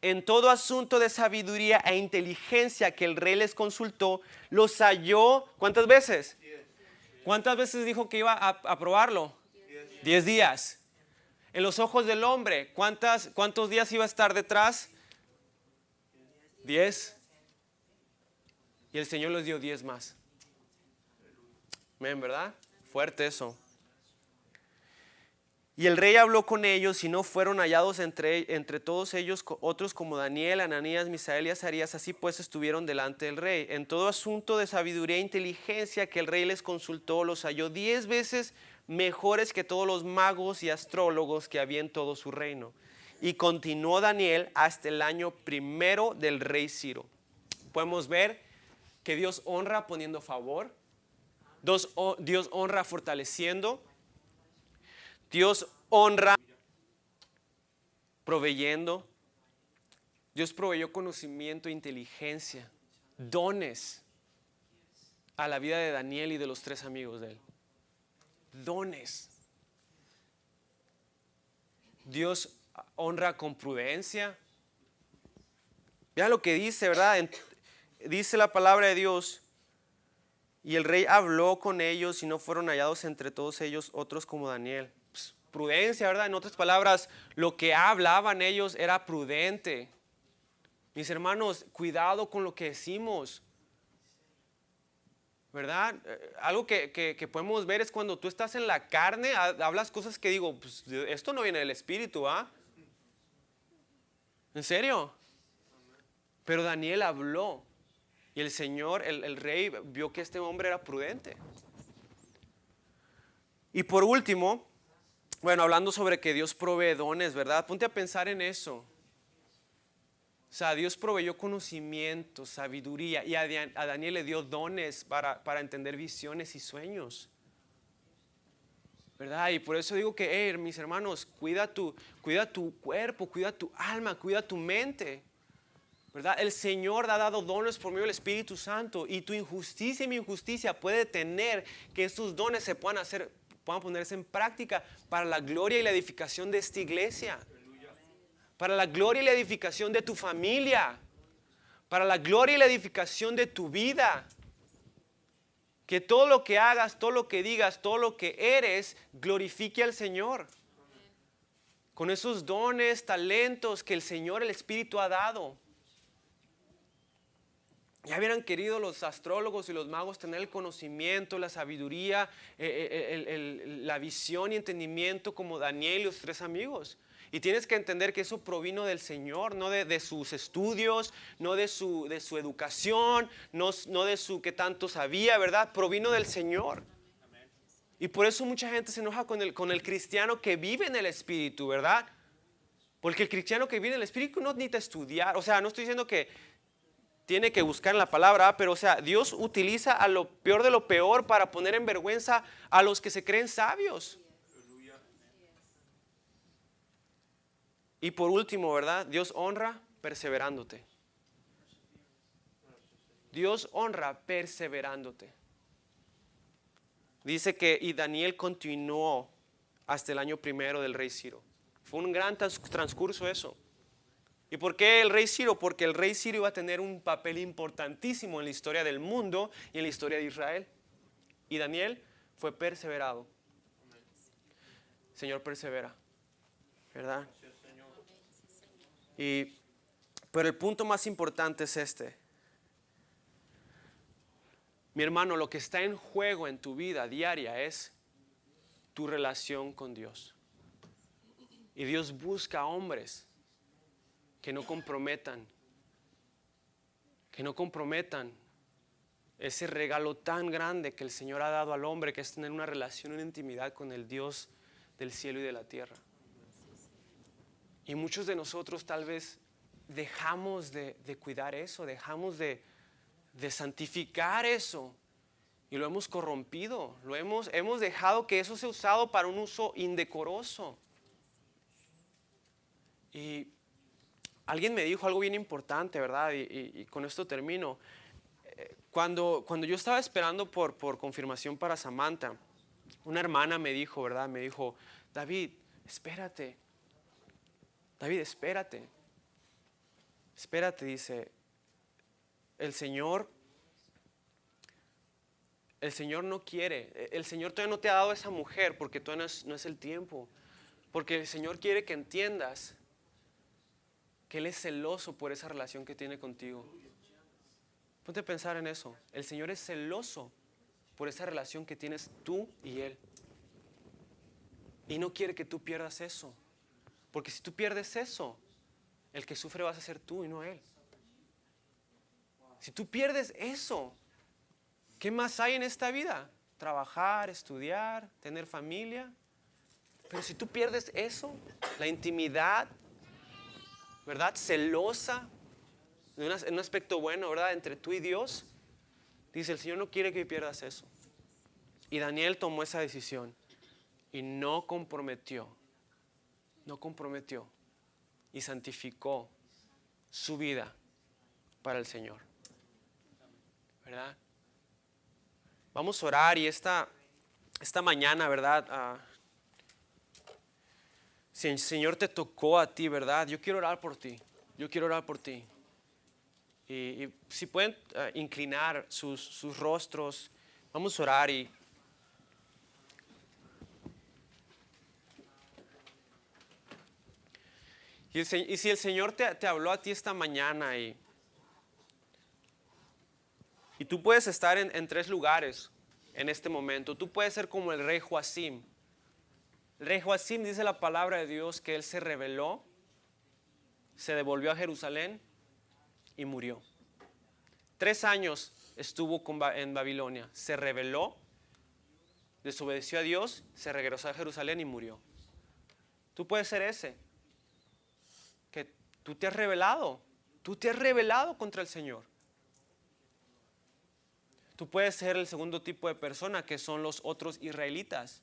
En todo asunto de sabiduría e inteligencia que el rey les consultó, los halló. ¿Cuántas veces? 10. ¿Cuántas veces dijo que iba a probarlo? 10 días. En los ojos del hombre, ¿cuántos días iba a estar detrás? 10. Y el Señor les dio 10 más. Amén, ¿verdad? Fuerte eso. Y el rey habló con ellos, y no fueron hallados entre todos ellos otros como Daniel, Ananías, Misael y Azarías. Así pues estuvieron delante del rey. En todo asunto de sabiduría e inteligencia que el rey les consultó, los halló 10 veces mejores que todos los magos y astrólogos que había en todo su reino. Y continuó Daniel hasta el año 1 del rey Ciro. Podemos ver que Dios honra poniendo favor. Dios honra fortaleciendo. Dios honra proveyendo. Dios proveyó conocimiento, inteligencia, dones a la vida de Daniel y de los 3 amigos de él. Dones. Dios honra con prudencia. Vean lo que dice, ¿verdad? Dice la palabra de Dios. Y el rey habló con ellos, y no fueron hallados entre todos ellos otros como Daniel. Prudencia, ¿verdad? En otras palabras, lo que hablaban ellos era prudente. Mis hermanos, cuidado con lo que decimos, ¿verdad? Algo que podemos ver es cuando tú estás en la carne, hablas cosas que digo, pues esto no viene del espíritu, ¿ah? ¿En serio? Pero Daniel habló, y el Señor, el rey, vio que este hombre era prudente. Y por último, bueno, hablando sobre que Dios provee dones, ¿verdad? Ponte a pensar en eso. O sea, Dios proveyó conocimiento, sabiduría, y a Daniel le dio dones para entender visiones y sueños. ¿Verdad? Y por eso digo que, mis hermanos, cuida tu cuerpo, cuida tu alma, cuida tu mente. ¿Verdad? El Señor ha dado dones por medio del Espíritu Santo, y tu injusticia y mi injusticia puede detener que estos dones se puedan ponerse en práctica para la gloria y la edificación de esta iglesia. Para la gloria y la edificación de tu familia. Para la gloria y la edificación de tu vida. Que todo lo que hagas, todo lo que digas, todo lo que eres, glorifique al Señor. Con esos dones, talentos que el Señor, el Espíritu ha dado. Ya hubieran querido los astrólogos y los magos tener el conocimiento, la sabiduría, la visión y entendimiento como Daniel y los 3 amigos. Y tienes que entender que eso provino del Señor, no de sus estudios, no de su educación, no de su que tanto sabía, ¿verdad? Provino del Señor. Y por eso mucha gente se enoja con el cristiano que vive en el Espíritu, ¿verdad? Porque el cristiano que vive en el Espíritu no necesita estudiar. O sea, no estoy diciendo que tiene que buscar en la palabra, pero o sea, Dios utiliza a lo peor de lo peor para poner en vergüenza a los que se creen sabios. Y por último, ¿verdad? Dios honra perseverándote. Dios honra perseverándote. Dice que y Daniel continuó hasta el año 1 del rey Ciro. Fue un gran transcurso eso. ¿Y por qué el rey Ciro? Porque el rey Ciro iba a tener un papel importantísimo en la historia del mundo y en la historia de Israel. Y Daniel fue perseverado. Señor, persevera, ¿verdad? Pero el punto más importante es este. Mi hermano, lo que está en juego en tu vida diaria es tu relación con Dios. Y Dios busca hombres que no comprometan ese regalo tan grande que el Señor ha dado al hombre, que es tener una relación, una intimidad con el Dios del cielo y de la tierra. Y muchos de nosotros tal vez dejamos de cuidar eso, dejamos de santificar eso, y lo hemos corrompido, hemos dejado que eso sea usado para un uso indecoroso. Y alguien me dijo algo bien importante, ¿verdad? Y con esto termino. Cuando yo estaba esperando por confirmación para Samantha, una hermana me dijo, ¿verdad? Me dijo, David, espérate, dice, el Señor no quiere, el Señor todavía no te ha dado esa mujer porque todavía no es el tiempo, porque el Señor quiere que entiendas que Él es celoso por esa relación que tiene contigo. Ponte a pensar en eso. El Señor es celoso por esa relación que tienes tú y Él. Y no quiere que tú pierdas eso. Porque si tú pierdes eso, el que sufre vas a ser tú y no Él. Si tú pierdes eso, ¿qué más hay en esta vida? Trabajar, estudiar, tener familia. Pero si tú pierdes eso, la intimidad, ¿verdad? Celosa, en un aspecto bueno, ¿verdad? Entre tú y Dios, dice, el Señor no quiere que pierdas eso. Y Daniel tomó esa decisión y no comprometió y santificó su vida para el Señor, ¿verdad? Vamos a orar, y esta mañana, ¿verdad? Si el Señor te tocó a ti, ¿verdad? Yo quiero orar por ti. Y si pueden inclinar sus rostros, vamos a orar. Y si el Señor te habló a ti esta mañana, y tú puedes estar en 3 lugares en este momento. Tú puedes ser como el rey Joacim. El rey Joacim, dice la palabra de Dios, que él se rebeló, se devolvió a Jerusalén y murió. 3 años estuvo en Babilonia. Se rebeló, desobedeció a Dios, se regresó a Jerusalén y murió. Tú puedes ser ese, que tú te has rebelado. Tú te has rebelado contra el Señor. Tú puedes ser el segundo tipo de persona, que son los otros israelitas,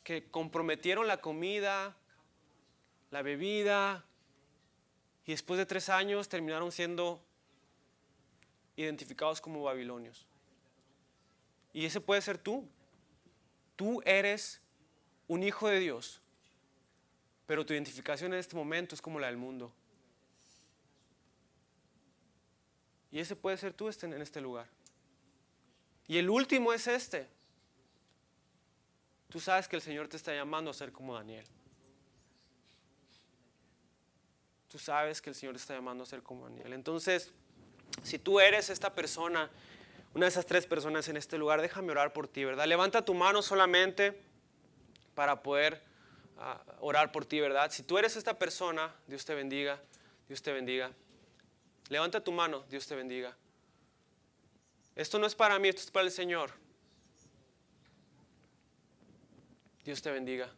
que comprometieron la comida, la bebida, y después de 3 años terminaron siendo identificados como babilonios. Y ese puede ser tú. Tú eres un hijo de Dios, pero tu identificación en este momento es como la del mundo. Y ese puede ser tú en este lugar. Y el último es este. Tú sabes que el Señor te está llamando a ser como Daniel. Tú sabes que el Señor te está llamando a ser como Daniel. Entonces, si tú eres esta persona, una de esas 3 personas en este lugar, déjame orar por ti, ¿verdad? Levanta tu mano solamente para poder orar por ti, ¿verdad? Si tú eres esta persona, Dios te bendiga, Dios te bendiga. Levanta tu mano, Dios te bendiga. Esto no es para mí, esto es para el Señor. Dios te bendiga.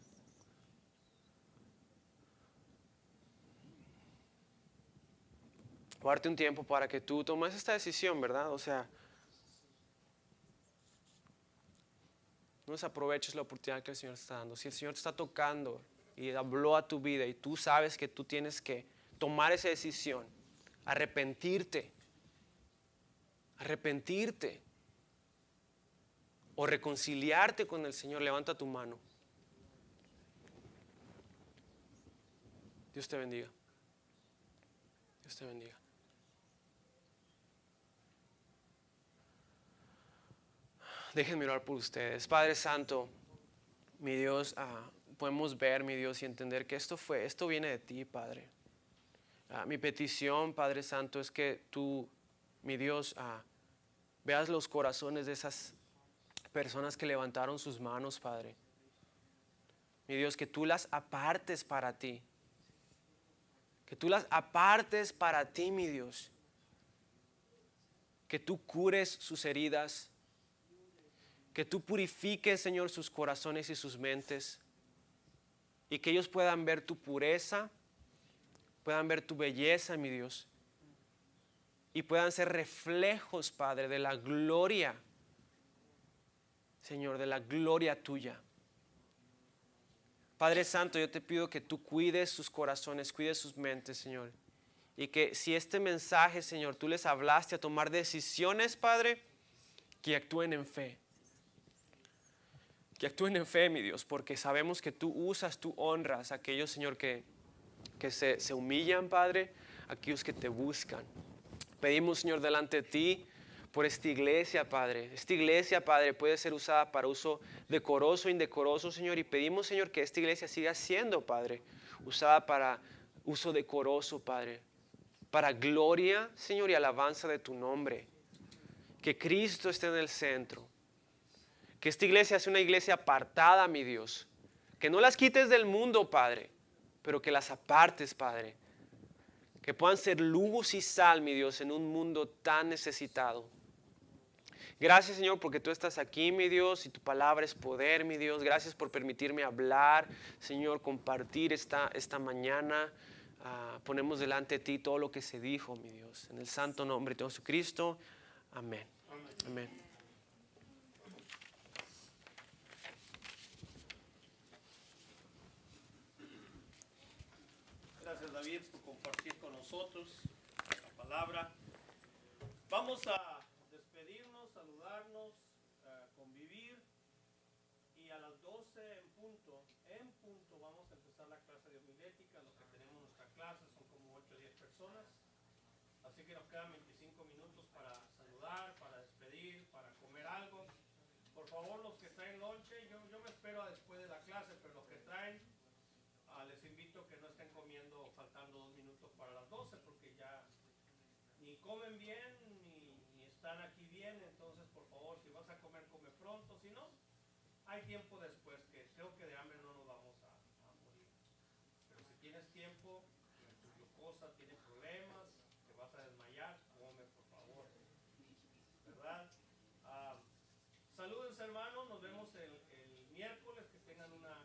Voy a darte un tiempo para que tú tomes esta decisión, ¿verdad? O sea, no desaproveches la oportunidad que el Señor te está dando. Si el Señor te está tocando y habló a tu vida y tú sabes que tú tienes que tomar esa decisión, arrepentirte o reconciliarte con el Señor, levanta tu mano. Dios te bendiga. Dios te bendiga. Déjenme orar por ustedes. Padre Santo, mi Dios, podemos ver, mi Dios, y entender que esto viene de ti, Padre. Mi petición, Padre Santo, es que tú, mi Dios, veas los corazones de esas personas que levantaron sus manos, Padre. Mi Dios, que tú las apartes para ti. Que tú las apartes para ti, mi Dios. Que tú cures sus heridas. Que tú purifiques, Señor, sus corazones y sus mentes. Y que ellos puedan ver tu pureza, puedan ver tu belleza, mi Dios. Y puedan ser reflejos, Padre, de la gloria, Señor, de la gloria tuya. Padre Santo, yo te pido que tú cuides sus corazones, cuides sus mentes, Señor. Y que si este mensaje, Señor, tú les hablaste a tomar decisiones, Padre, que actúen en fe. Que actúen en fe, mi Dios, porque sabemos que tú honras a aquellos, Señor, que se humillan, Padre, aquellos que te buscan. Pedimos, Señor, delante de ti por esta iglesia, Padre. Esta iglesia, Padre, puede ser usada para uso decoroso o indecoroso, Señor. Y pedimos, Señor, que esta iglesia siga siendo, Padre, usada para uso decoroso, Padre. Para gloria, Señor, y alabanza de tu nombre. Que Cristo esté en el centro. Que esta iglesia sea una iglesia apartada, mi Dios. Que no las quites del mundo, Padre, pero que las apartes, Padre. Que puedan ser luz y sal, mi Dios, en un mundo tan necesitado. Gracias, Señor, porque tú estás aquí, mi Dios, y tu palabra es poder, mi Dios. Gracias por permitirme hablar, Señor, compartir esta mañana. Ponemos delante de ti todo lo que se dijo, mi Dios. En el santo nombre de Jesucristo. Amén. Amén. Gracias, David, por compartir con nosotros la palabra. Vamos a despedirnos, saludarnos, convivir, y a las 12 en punto vamos a empezar la clase de homilética. Los que tenemos nuestra clase son como 8 o 10 personas, así que nos quedan 25 minutos para saludar, para despedir, para comer algo. Por favor, los que traen lonche, yo me espero a después de la clase, pero los que traen, les invito que no estén comiendo faltando 2 minutos para las 12, porque ya ni comen bien ni están aquí bien. Entonces, por favor, si vas a comer, come pronto. Si no, hay tiempo después, que creo que de hambre no nos vamos a morir. Pero si tienes tiempo, tu glucosa tiene problemas, te vas a desmayar, come, por favor, ¿verdad? Salúdense, hermanos, nos vemos el miércoles. Que tengan una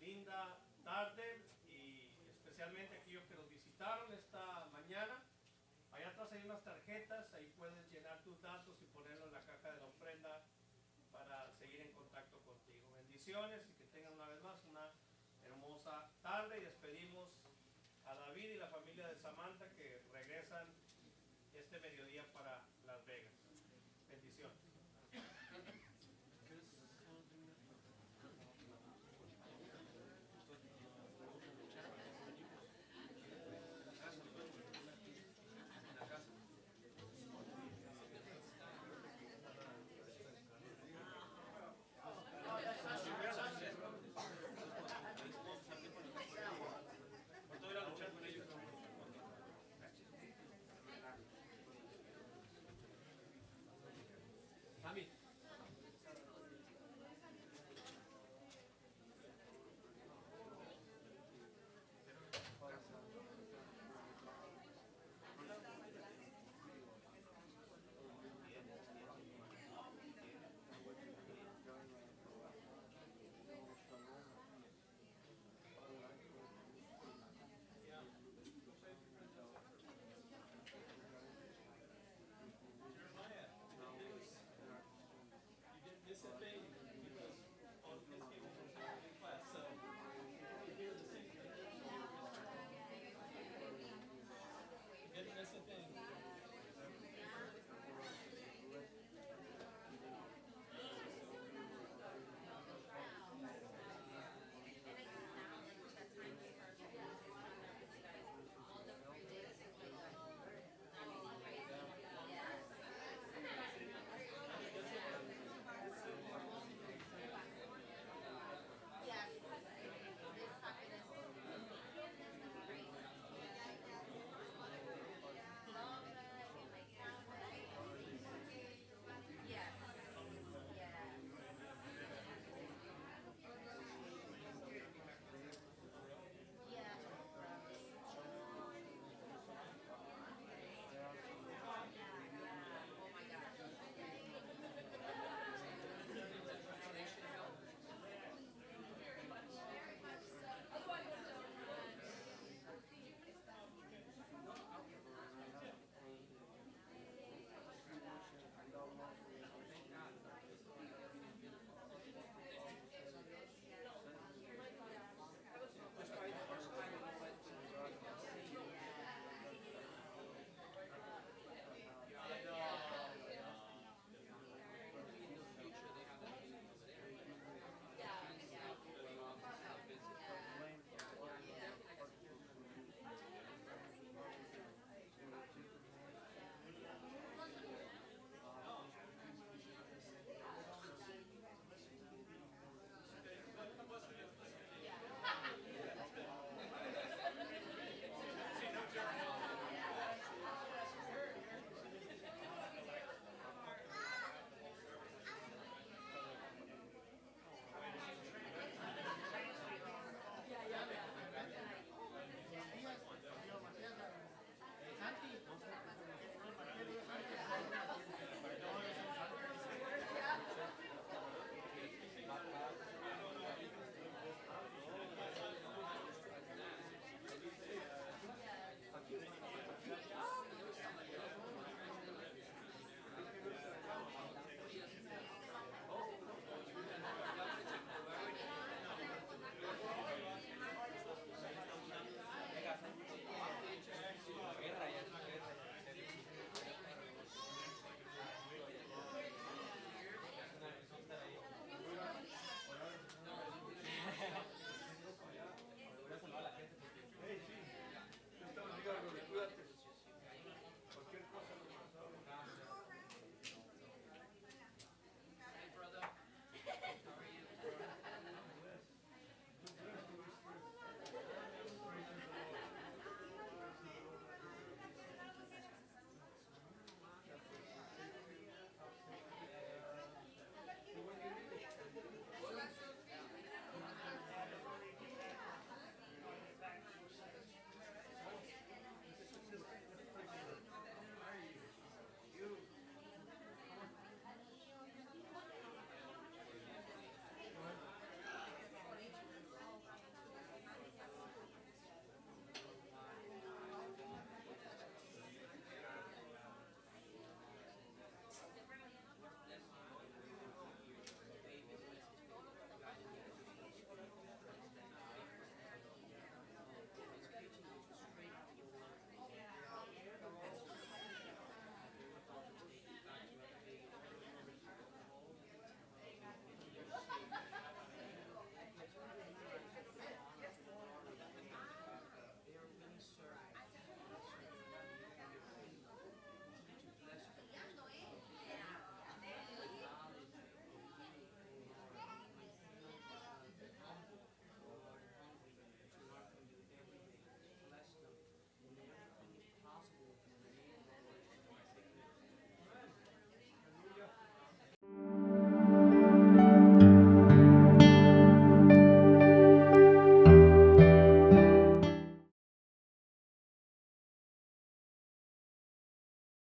linda tarde, y especialmente aquellos que nos visitaron esta unas tarjetas, ahí puedes llenar tus datos y ponerlo en la caja de la ofrenda para seguir en contacto contigo. Bendiciones y que tengan una vez más una hermosa tarde, y despedimos a David y la familia de Samantha que regresan este mediodía para